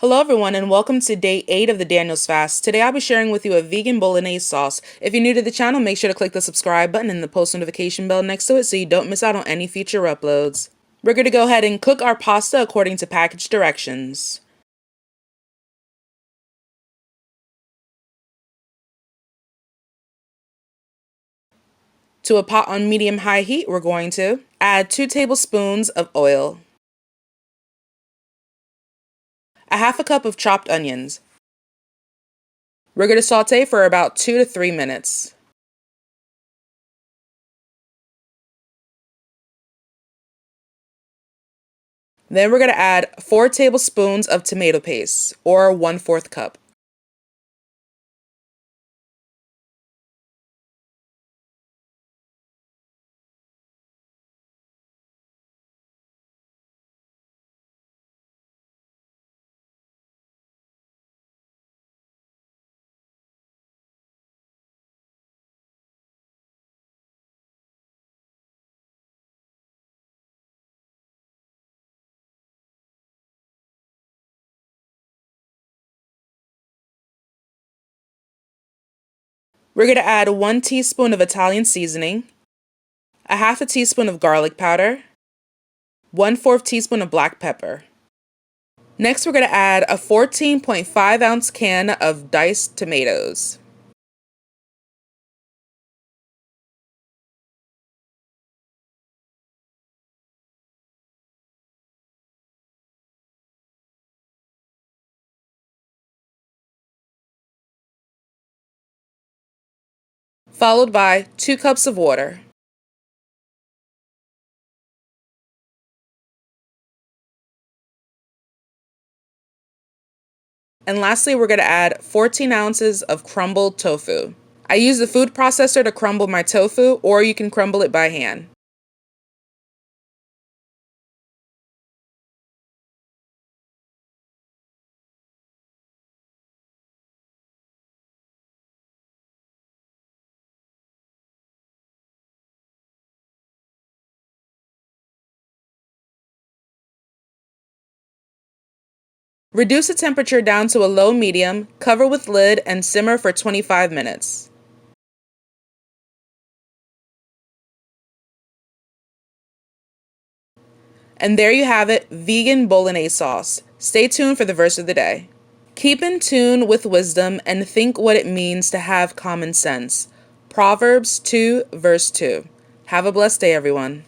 Hello everyone and welcome to day 8 of the Daniel's Fast. Today I'll be sharing with you a vegan bolognese sauce. If you're new to the channel, make sure to click the subscribe button and the post notification bell next to it so you don't miss out on any future uploads. We're going to go ahead and cook our pasta according to package directions. To a pot on medium-high heat, we're going to add 2 tablespoons of oil, a half a cup of chopped onions. We're going to saute for about 2 to 3 minutes. Then we're going to add 4 tablespoons of tomato paste, or 1/4 cup. We're going to add 1 teaspoon of Italian seasoning, a half a teaspoon of garlic powder, 1/4 teaspoon of black pepper. Next, we're going to add a 14.5 ounce can of diced tomatoes. Followed by 2 cups of water. And lastly, we're going to add 14 ounces of crumbled tofu. I use the food processor to crumble my tofu, or you can crumble it by hand. Reduce the temperature down to a low medium, cover with lid, and simmer for 25 minutes. And there you have it, vegan bolognese sauce. Stay tuned for the verse of the day. Keep in tune with wisdom and think what it means to have common sense. Proverbs 2 verse 2. Have a blessed day, everyone.